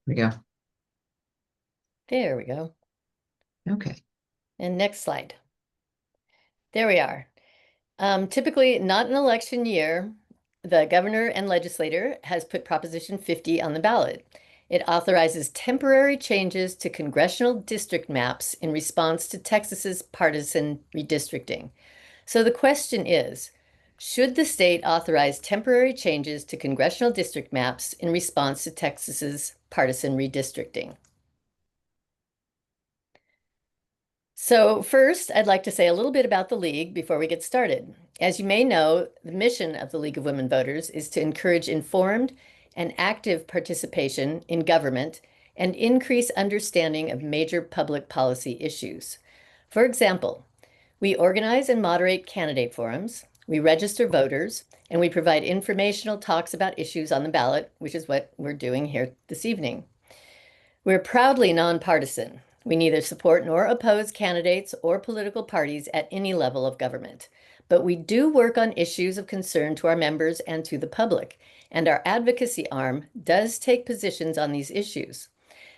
we go. There we go. Okay. And next slide. There we are. Typically, not an election year, the governor and legislator has put Proposition 50 on the ballot. It authorizes temporary changes to congressional district maps in response to Texas's partisan redistricting. So the question is, should the state authorize temporary changes to congressional district maps in response to Texas's partisan redistricting? So first, I'd like to say a little bit about the League before we get started. As you may know, the mission of the League of Women Voters is to encourage informed and active participation in government and increase understanding of major public policy issues. For example, we organize and moderate candidate forums, we register voters, and we provide informational talks about issues on the ballot, which is what we're doing here this evening. We're proudly nonpartisan. We neither support nor oppose candidates or political parties at any level of government. But we do work on issues of concern to our members and to the public, and our advocacy arm does take positions on these issues.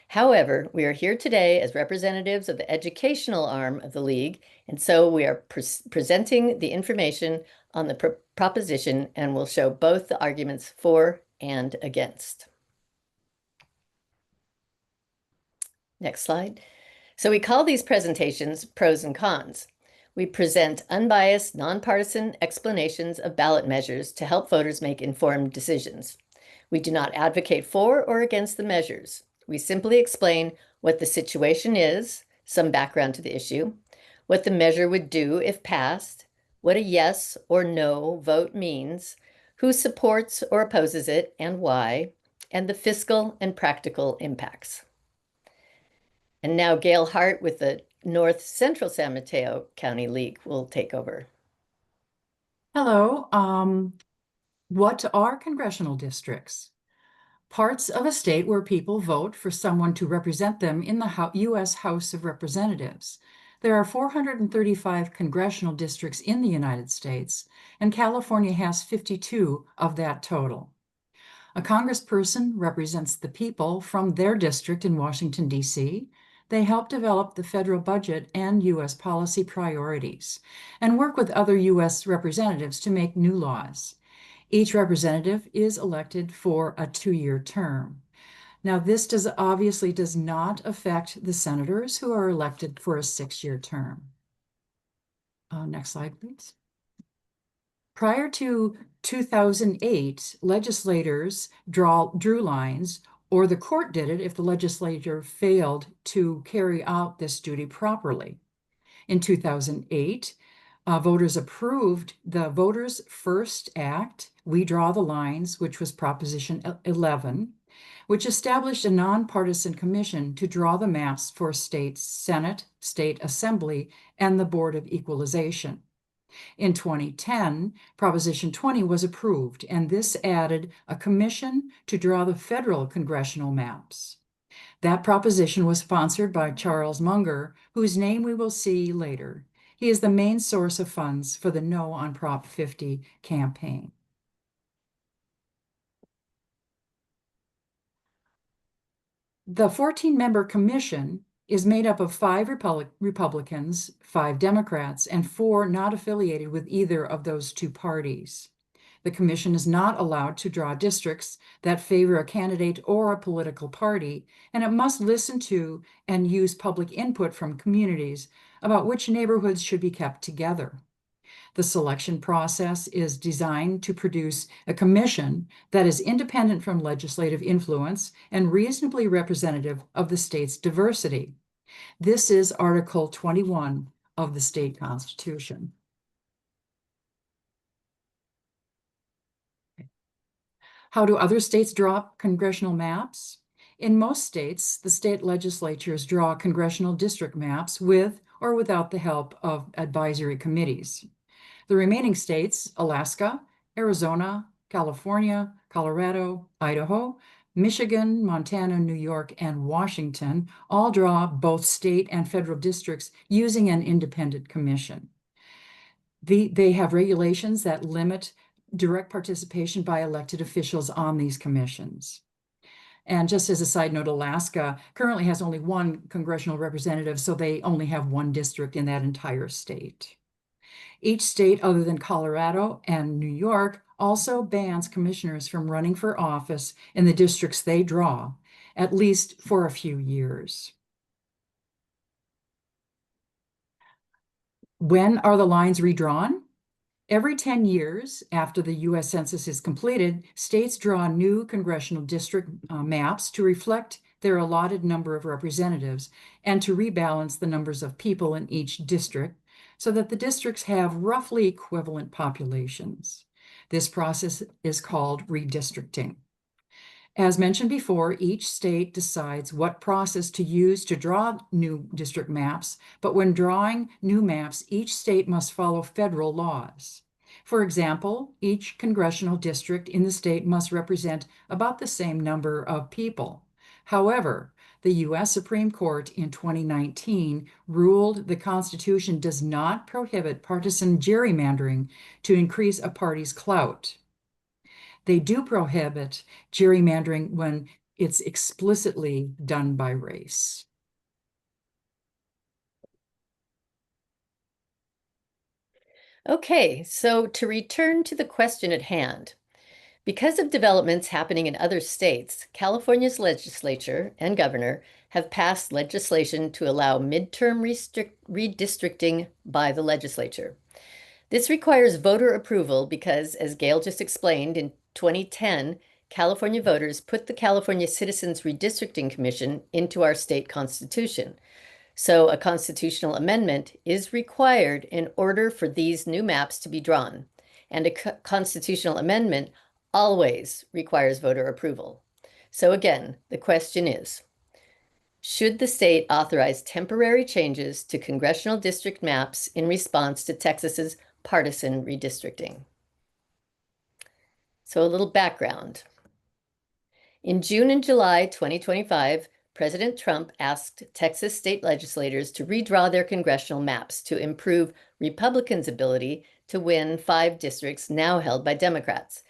However, we are here today as representatives of the educational arm of the League, and so we are presenting the information on the proposition and will show both the arguments for and against. Next slide. So we call these presentations pros and cons. We present unbiased, nonpartisan explanations of ballot measures to help voters make informed decisions. We do not advocate for or against the measures. We simply explain what the situation is, some background to the issue, what the measure would do if passed, what a yes or no vote means, who supports or opposes it and why, and the fiscal and practical impacts. And now Gail Hart with the North-Central San Mateo County League will take over. Hello. What are congressional districts? Parts of a state where people vote for someone to represent them in the U.S. House of Representatives. There are 435 congressional districts in the United States, and California has 52 of that total. A congressperson represents the people from their district in Washington, D.C. They help develop the federal budget and U.S. policy priorities and work with other U.S. representatives to make new laws. Each representative is elected for a 2-year term. Now, this obviously does not affect the senators who are elected for a 6-year term. Next slide, please. Prior to 2008, legislators drew lines, or the court did it if the legislature failed to carry out this duty properly. In 2008, voters approved the Voters First Act, We Draw the Lines, which was Proposition 11, which established a nonpartisan commission to draw the maps for state Senate, state Assembly, and the Board of Equalization. In 2010, Proposition 20 was approved, and this added a commission to draw the federal congressional maps. That proposition was sponsored by Charles Munger, whose name we will see later. He is the main source of funds for the No on Prop 50 campaign. The 14-member commission is made up of 5 Republicans, 5 Democrats, and 4 not affiliated with either of those 2 parties. The commission is not allowed to draw districts that favor a candidate or a political party, and it must listen to and use public input from communities about which neighborhoods should be kept together. The selection process is designed to produce a commission that is independent from legislative influence and reasonably representative of the state's diversity. This is Article 21 of the state constitution. How do other states draw congressional maps? In most states, the state legislatures draw congressional district maps with or without the help of advisory committees. The remaining states, Alaska, Arizona, California, Colorado, Idaho, Michigan, Montana, New York, and Washington, all draw both state and federal districts using an independent commission. They have regulations that limit direct participation by elected officials on these commissions. And just as a side note, Alaska currently has only one congressional representative, so they only have one district in that entire state. Each state other than Colorado and New York also bans commissioners from running for office in the districts they draw, at least for a few years. When are the lines redrawn? Every 10 years after the US Census is completed, states draw new congressional district maps to reflect their allotted number of representatives and to rebalance the numbers of people in each district so that the districts have roughly equivalent populations. This process is called redistricting. As mentioned before, each state decides what process to use to draw new district maps, but when drawing new maps, each state must follow federal laws. For example, each congressional district in the state must represent about the same number of people. However, the US Supreme Court in 2019 ruled the Constitution does not prohibit partisan gerrymandering to increase a party's clout. They do prohibit gerrymandering when it's explicitly done by race. Okay, so to return to the question at hand, because of developments happening in other states, California's legislature and governor have passed legislation to allow midterm redistricting by the legislature. This requires voter approval because, as Gail just explained, in 2010, California voters put the California Citizens Redistricting Commission into our state constitution. So a constitutional amendment is required in order for these new maps to be drawn. And a constitutional amendment always requires voter approval. So again, the question is, should the state authorize temporary changes to congressional district maps in response to Texas's partisan redistricting? So a little background. In June and July 2025, President Trump asked Texas state legislators to redraw their congressional maps to improve Republicans' ability to win 5 districts now held by Democrats.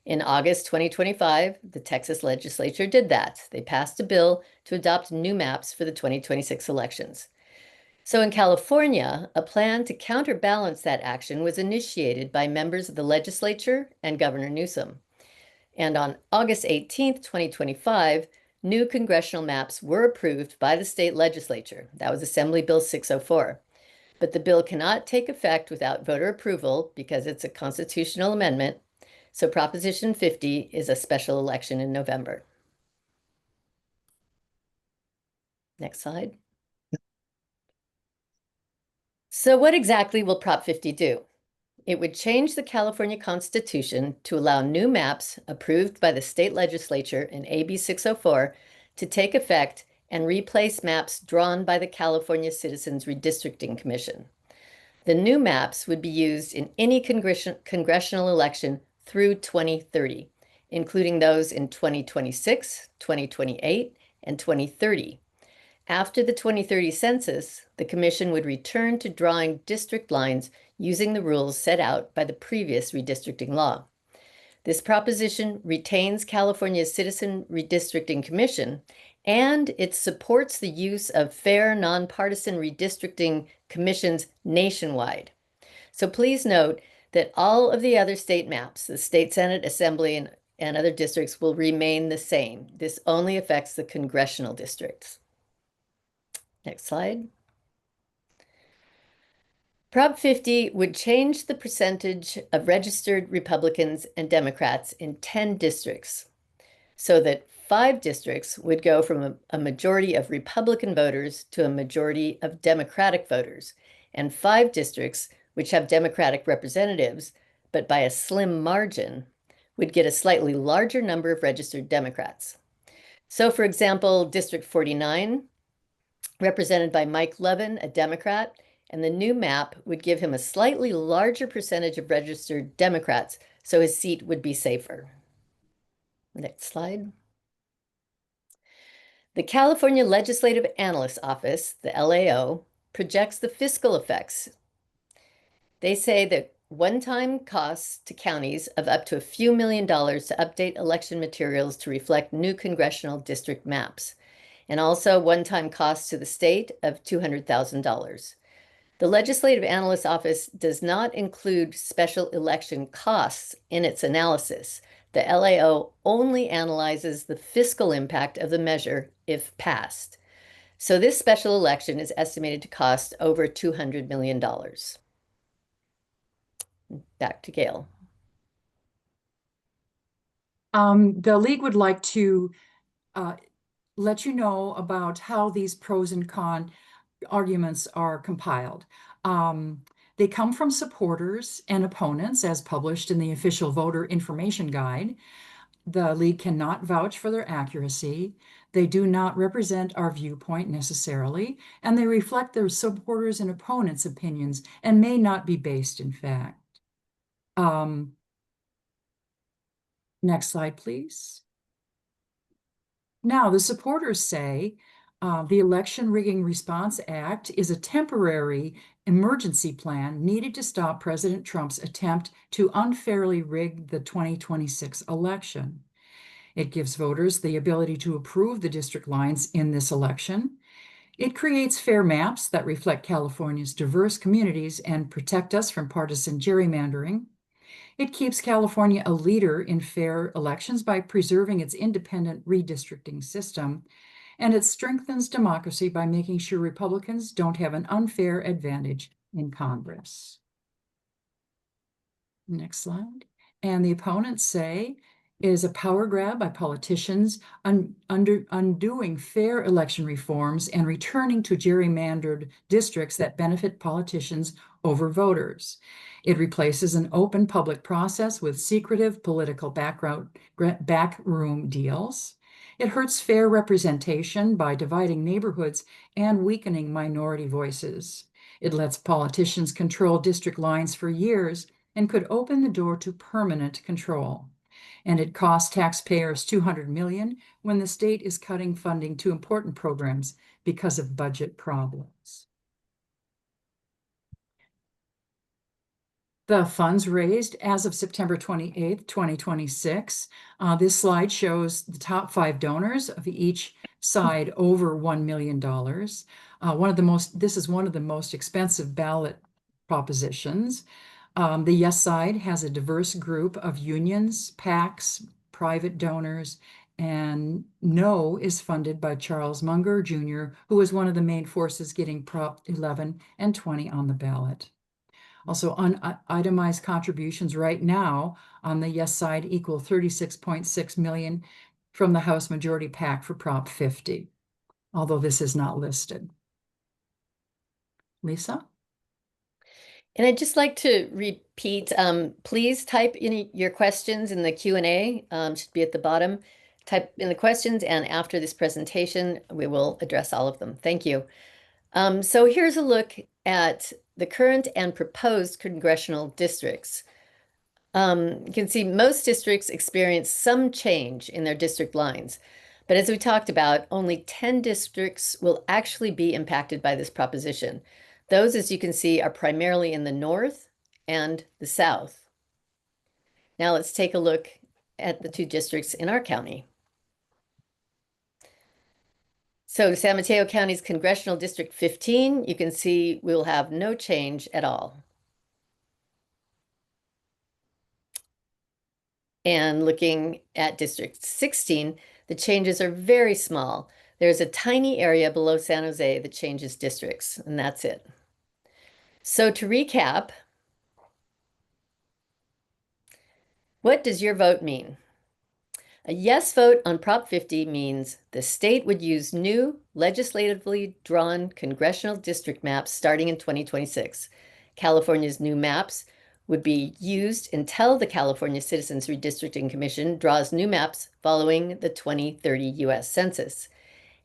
In August 2025, the Texas legislature did that. They passed a bill to adopt new maps for the 2026 elections. So in California, a plan to counterbalance that action was initiated by members of the legislature and Governor Newsom. And on August 18th, 2025, new congressional maps were approved by the state legislature. That was Assembly Bill 604. But the bill cannot take effect without voter approval because it's a constitutional amendment. So Proposition 50 is a special election in November. Next slide. So what exactly will Prop 50 do? It would change the California Constitution to allow new maps approved by the state legislature in AB 604 to take effect and replace maps drawn by the California Citizens Redistricting Commission. The new maps would be used in any congressional election through 2030, including those in 2026, 2028, and 2030. After the 2030 census, the commission would return to drawing district lines using the rules set out by the previous redistricting law. This proposition retains California's Citizen Redistricting Commission, and it supports the use of fair, nonpartisan redistricting commissions nationwide. So please note that all of the other state maps, the state Senate, Assembly, and other districts will remain the same. This only affects the congressional districts. Next slide. Prop 50 would change the percentage of registered Republicans and Democrats in 10 districts so that 5 districts would go from a majority of Republican voters to a majority of Democratic voters, and 5 districts, which have Democratic representatives, but by a slim margin, would get a slightly larger number of registered Democrats. So, for example, District 49, represented by Mike Levin, a Democrat, and the new map would give him a slightly larger percentage of registered Democrats, so his seat would be safer. Next slide. The California Legislative Analyst's Office, the LAO, projects the fiscal effects. They say that one-time costs to counties of up to a few $1 million to update election materials to reflect new congressional district maps, and also one-time costs to the state of $200,000. The Legislative Analyst's Office does not include special election costs in its analysis. The LAO only analyzes the fiscal impact of the measure if passed. So this special election is estimated to cost over $200 million. Back to Gail. The league would like to let you know about how these pros and con arguments are compiled. They come from supporters and opponents as published in the official voter information guide. The league cannot vouch for their accuracy. They do not represent our viewpoint necessarily, and they reflect their supporters and opponents' opinions and may not be based in fact. Next slide, please. Now, the supporters say the Election Rigging Response Act is a temporary emergency plan needed to stop President Trump's attempt to unfairly rig the 2026 election. It gives voters the ability to approve the district lines in this election. It creates fair maps that reflect California's diverse communities and protect us from partisan gerrymandering. It keeps California a leader in fair elections by preserving its independent redistricting system, and it strengthens democracy by making sure Republicans don't have an unfair advantage in Congress. Next slide. And the opponents say is a power grab by politicians undoing fair election reforms and returning to gerrymandered districts that benefit politicians over voters. It replaces an open public process with secretive political backroom deals. It hurts fair representation by dividing neighborhoods and weakening minority voices. It lets politicians control district lines for years and could open the door to permanent control. And it costs taxpayers $200 million when the state is cutting funding to important programs because of budget problems. The funds raised as of September 28th, 2026. This slide shows the top 5 donors of each side over $1 million. This is one of the most expensive ballot propositions. The yes side has a diverse group of unions, PACs, private donors, and no is funded by Charles Munger Jr., who was one of the main forces getting Prop 11 and 20 on the ballot. Also, unitemized contributions right now on the yes side equal 36.6 million from the House Majority PAC for Prop 50, although this is not listed. Lisa? And I'd just like to repeat, please type in your questions in the Q&A, should be at the bottom. Type in the questions, and after this presentation, we will address all of them. Thank you. So here's a look at the current and proposed congressional districts. You can see most districts experience some change in their district lines. But as we talked about, only 10 districts will actually be impacted by this proposition. Those, as you can see, are primarily in the north and the south. Now let's take a look at the 2 districts in our county. So San Mateo County's Congressional District 15, you can see we will have no change at all. And looking at District 16, the changes are very small. There's a tiny area below San Jose that changes districts, and that's it. So to recap, what does your vote mean? A yes vote on Prop 50 means the state would use new legislatively drawn congressional district maps starting in 2026. California's new maps would be used until the California Citizens Redistricting Commission draws new maps following the 2030 US Census.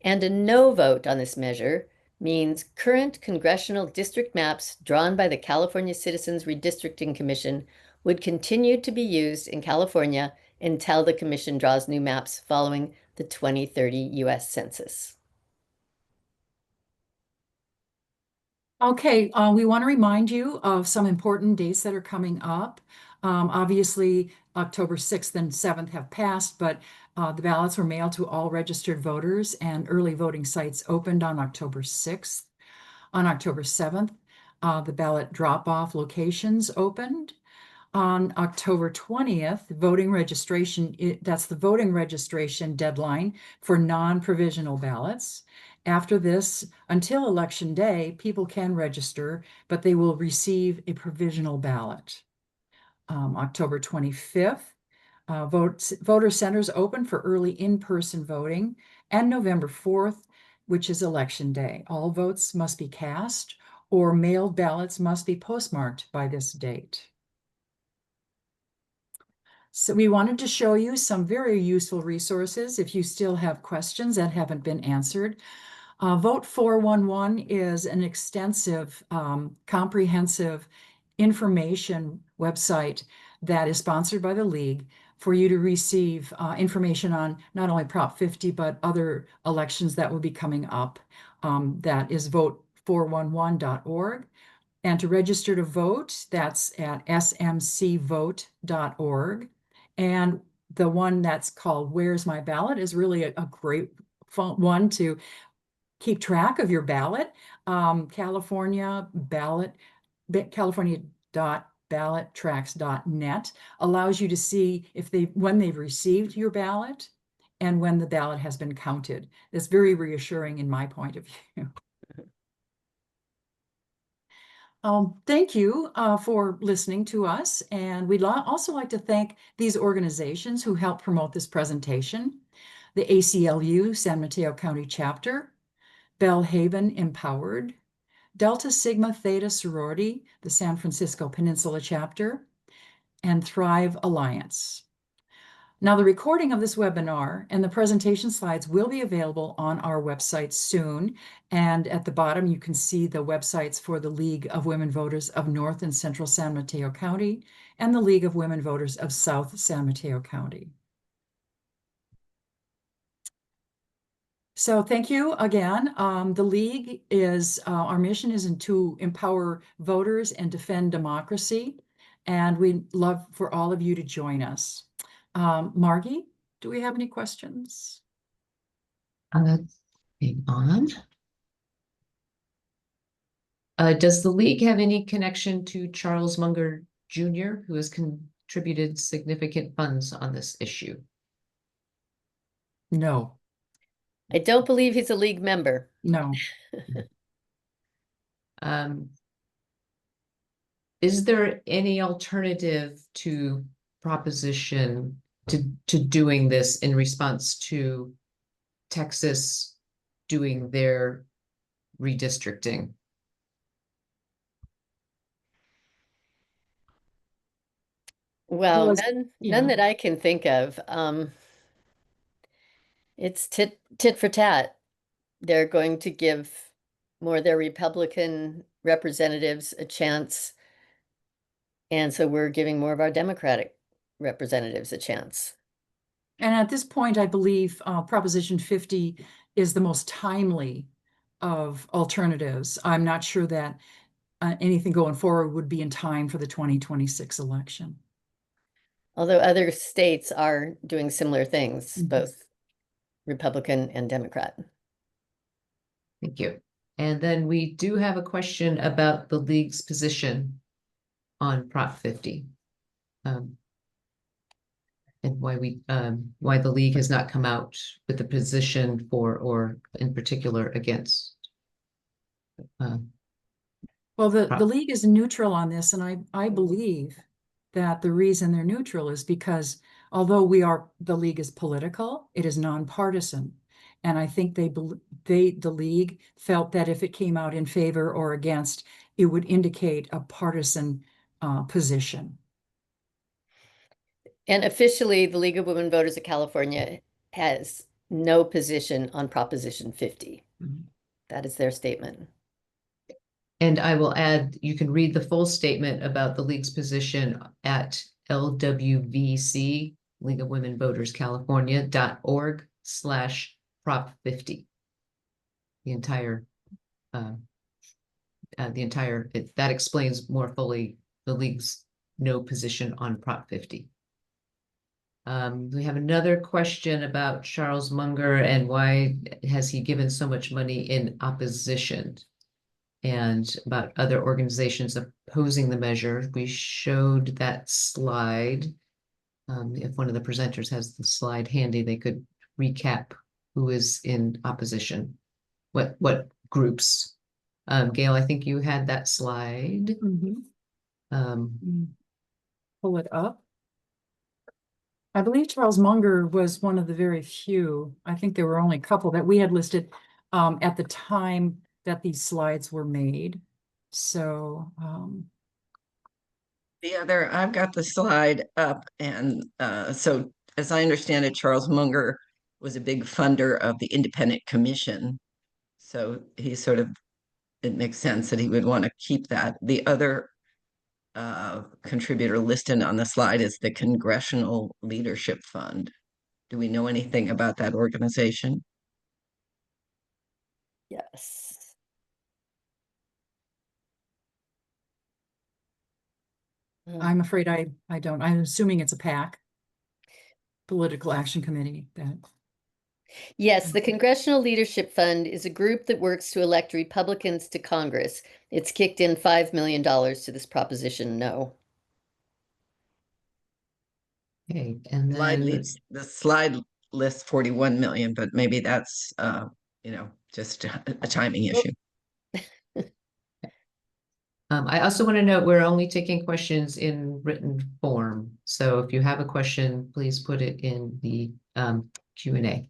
And a no vote on this measure means current congressional district maps drawn by the California Citizens Redistricting Commission would continue to be used in California until the commission draws new maps following the 2030 US Census. Okay, we want to remind you of some important dates that are coming up. Obviously, October 6th and 7th have passed, but the ballots were mailed to all registered voters and early voting sites opened on October 6th. On October 7th, the ballot drop-off locations opened. On October 20th, voting registration, that's the voting registration deadline for non-provisional ballots. After this, until Election Day, people can register, but they will receive a provisional ballot. October 25th, voter centers open for early in-person voting, and November 4th, which is Election Day. All votes must be cast, or mailed ballots must be postmarked by this date. So we wanted to show you some very useful resources if you still have questions that haven't been answered. Vote 411 is an extensive, comprehensive information website that is sponsored by the League for you to receive information on not only Prop 50, but other elections that will be coming up. That is vote411.org. And to register to vote, that's at smcvote.org. And the one that's called Where's My Ballot is really a great one to keep track of your ballot. California.ballottracks.net allows you to see when they've received your ballot and when the ballot has been counted. It's very reassuring in my point of view. Thank you for listening to us. And we'd also like to thank these organizations who helped promote this presentation. The ACLU San Mateo County Chapter, Bellhaven Empowered, Delta Sigma Theta Sorority, the San Francisco Peninsula Chapter, and Thrive Alliance. Now, the recording of this webinar and the presentation slides will be available on our website soon. And at the bottom, you can see the websites for the League of Women Voters of North and Central San Mateo County and the League of Women Voters of South San Mateo County. So thank you again. The League is, our mission is to empower voters and defend democracy. And we'd love for all of you to join us. Margie, do we have any questions? Hang on. Does the League have any connection to Charles Munger Jr., who has contributed significant funds on this issue? No, I don't believe he's a League member. no. Is there any alternative to proposition to doing this in response to Texas doing their redistricting? Well, Well, none yeah. that I can think of. It's tit for tat. They're going to give more of their Republican representatives a chance, and so we're giving more of our Democratic representatives a chance. And at this point, I believe Proposition 50 is the most timely of alternatives. I'm not sure that anything going forward would be in time for the 2026 election. Although other states are doing similar things, Mhm. both Republican and Democrat. Thank you. And then we do have a question about the League's position on Prop 50. And why the League has not come out with a position for or in particular against. Well, the League is neutral on this, and I believe that the reason they're neutral is because although the League is political, it is nonpartisan. And I think the League felt that if it came out in favor or against, it would indicate a partisan position. And officially, the League of Women Voters of California has no position on Proposition 50. Mhm. That is their statement. And I will add, you can read the full statement about the League's position at LWVC, League of Women Voters California.org/Prop 50. The entire the entire, that explains more fully the league's no position on Prop 50. We have another question about Charles Munger and why has he given so much money in opposition? And about other organizations opposing the measure. We showed that slide. If one of the presenters has the slide handy, they could recap who is in opposition, what groups. Gail, I think you had that slide. Pull it up. I believe Charles Munger was one of the very few. I think there were only a couple that we had listed at the time that these slides were made. So I've got the slide up, and so as I understand it, Charles Munger was a big funder of the Independent Commission. So he sort of, it makes sense that he would want to keep that. The other contributor listed on the slide is the Congressional Leadership Fund. Do we know anything about that organization? Yes. I'm afraid I don't. I'm assuming it's a PAC, Political Action Committee. That Yes, the Congressional Leadership Fund is a group that works to elect Republicans to Congress. It's kicked in $5 million to this proposition, no. Okay, and then The slide lists 41 million, but maybe that's just a timing issue. I also want to note we're only taking questions in written form. So if you have a question, please put it in the Q&A.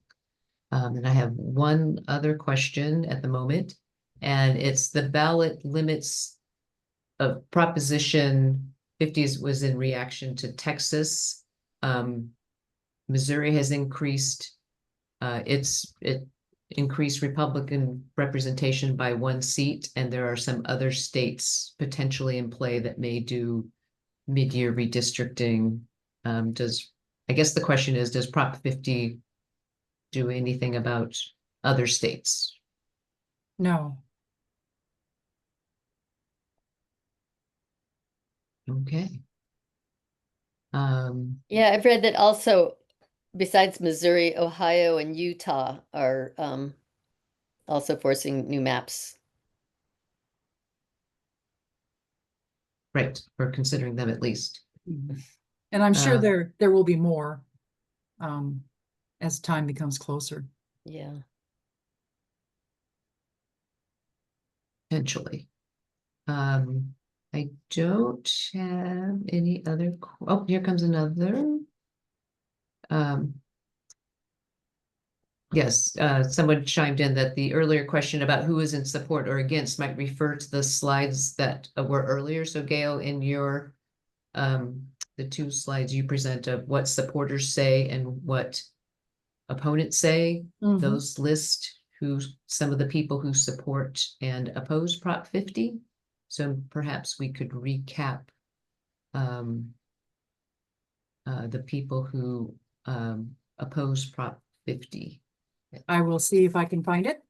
And I have one other question at the moment, and it's the ballot limits of Proposition 50 was in reaction to Texas. Missouri has increased it increased Republican representation by 1 seat, and there are some other states potentially in play that may do mid-year redistricting. I guess the question is, does Prop 50 do anything about other states? no. Okay. Yeah, I've read that also, besides Missouri, Ohio, and Utah are also forcing new maps. Right, we're considering them at least. And I'm sure there will be more as time becomes closer. Yeah. Potentially. I don't have any other. Oh, here comes another. Yes, someone chimed in that the earlier question about who is in support or against might refer to the slides that were earlier. So Gail, in your the 2 slides you present of what supporters say and what opponents say, those list some of the people who support and oppose Prop 50. So perhaps we could recap the people who oppose Prop 50. I will see if I can find it.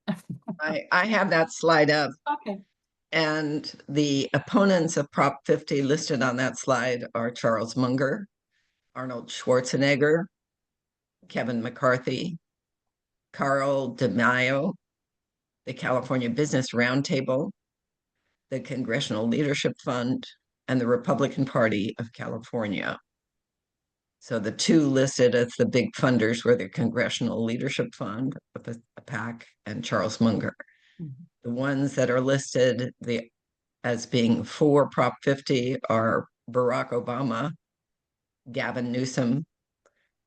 I have that slide up. Okay. And the opponents of Prop 50 listed on that slide are Charles Munger, Arnold Schwarzenegger, Kevin McCarthy, Carl DeMaio, the California Business Roundtable, the Congressional Leadership Fund, and the Republican Party of California. So the 2 listed as the big funders were the Congressional Leadership Fund, a PAC, and Charles Munger. The ones that are listed as being for Prop 50 are Barack Obama, Gavin Newsom,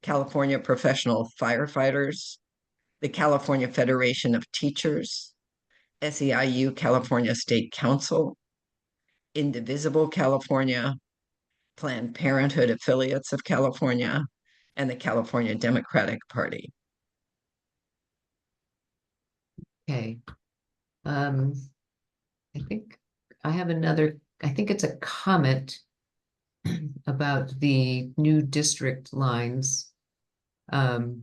California Professional Firefighters, the California Federation of Teachers, SEIU California State Council, Indivisible California, Planned Parenthood Affiliates of California, and the California Democratic Party. Okay. I think I have another, I think it's a comment about the new district lines. The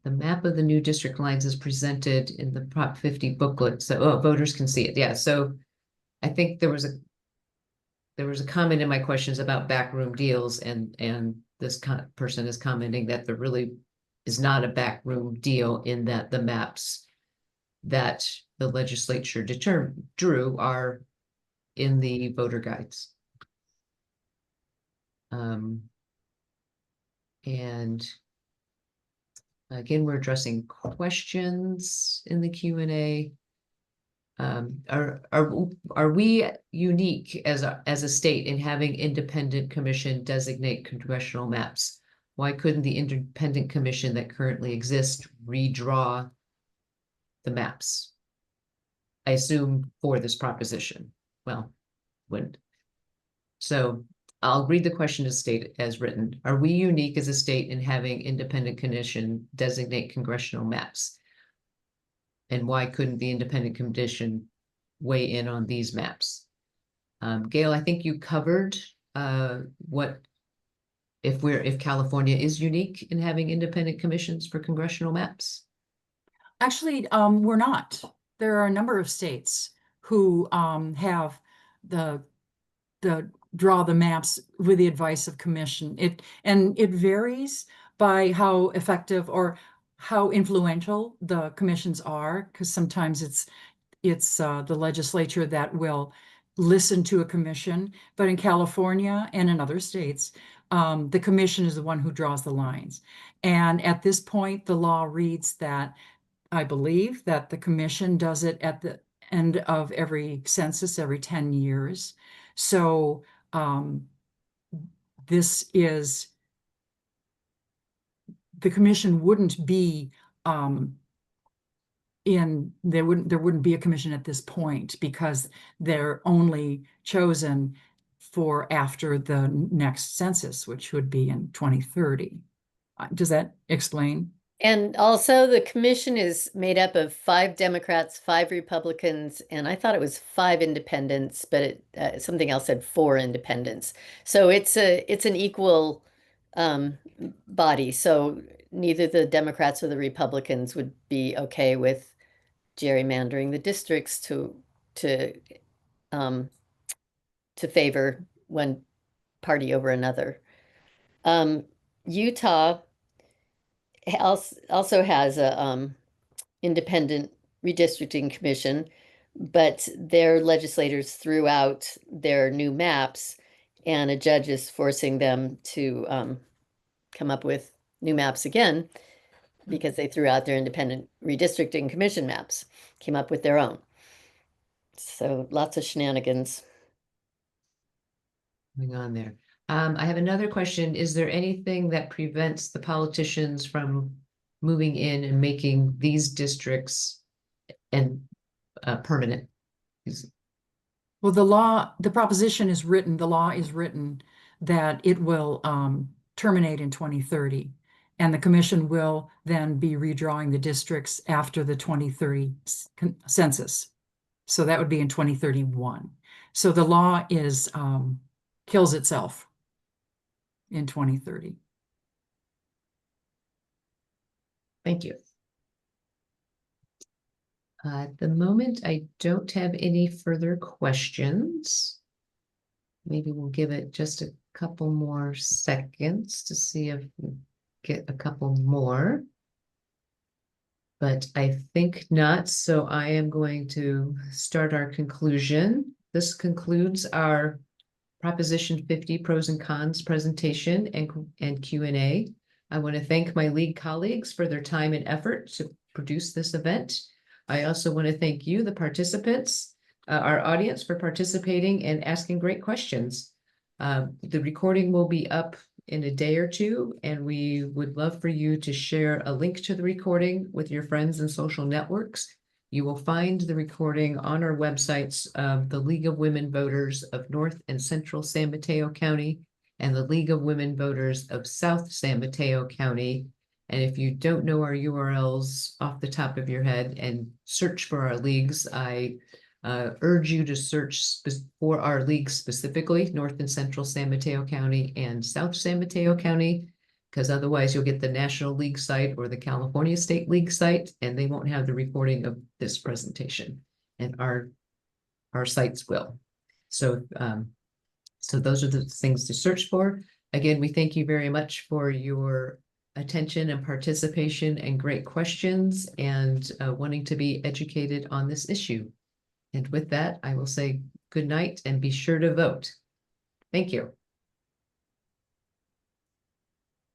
map map of the new district lines is presented in the Prop 50 booklet, so voters can see it. Yeah, so I think there was a comment in my questions about backroom deals, and this person is commenting that there really is not a backroom deal, in that the maps that the legislature drew are in the voter guides. And again, we're addressing questions in the Q&A. Are we unique as a state in having independent commission designate congressional maps? Why couldn't the independent commission that currently exists redraw the maps? I assume for this proposition. Well, wouldn't. So I'll read the question as stated, as written. Are we unique as a state in having independent commission designate congressional maps? And why couldn't the independent commission weigh in on these maps? Gail, I think you covered what if California is unique in having independent commissions for congressional maps. Actually, we're not. There are a number of states who have the draw the maps with the advice of commission. It varies by how effective or how influential the commissions are, because sometimes it's the legislature that will listen to a commission. But in California and in other states, the commission is the one who draws the lines. And at this point, the law reads that, I believe, that the commission does it at the end of every census, every 10 years. So this is, the commission wouldn't be there wouldn't be a commission at this point, because they're only chosen for after the next census, which would be in 2030. Does that explain? And also the commission is made up of 5 Democrats, 5 Republicans, and I thought it was 5 independents, but something else said 4 independents. So it's an equal body. So neither the Democrats or the Republicans would be okay with gerrymandering the districts to favor one party over another. Utah also has a independent redistricting commission, but their legislators threw out their new maps, and a judge is forcing them to come up with new maps again, because they threw out their independent redistricting commission maps, came up with their own. So lots of shenanigans. Going on there. I have another question. Is there anything that prevents the politicians from moving in and making these districts permanent? Well, the proposition is written, the law is written that it will terminate in 2030. And the commission will then be redrawing the districts after the 2030 census. So that would be in 2031. So the law is kills itself in 2030. Thank you. At the moment, I don't have any further questions. Maybe we'll give it just a couple more seconds to see if we get a couple more. But I think not, so I am going to start our conclusion. This concludes our Proposition 50 pros and cons presentation and Q&A. I want to thank my league colleagues for their time and effort to produce this event. I also want to thank you, the participants, our audience, for participating and asking great questions. The recording will be up in a day or two, and we would love for you to share a link to the recording with your friends and social networks. You will find the recording on our websites of the League of Women Voters of North and Central San Mateo County and the League of Women Voters of South San Mateo County. And if you don't know our URLs off the top of your head and search for our leagues, I urge you to search for our leagues specifically, North and Central San Mateo County and South San Mateo County, because otherwise you'll get the National League site or the California State League site, and they won't have the reporting of this presentation. And our sites will. So, so those are the things to search for. Again, we thank you very much for your attention and participation and great questions and wanting to be educated on this issue. And with that, I will say good night and be sure to vote. Thank you.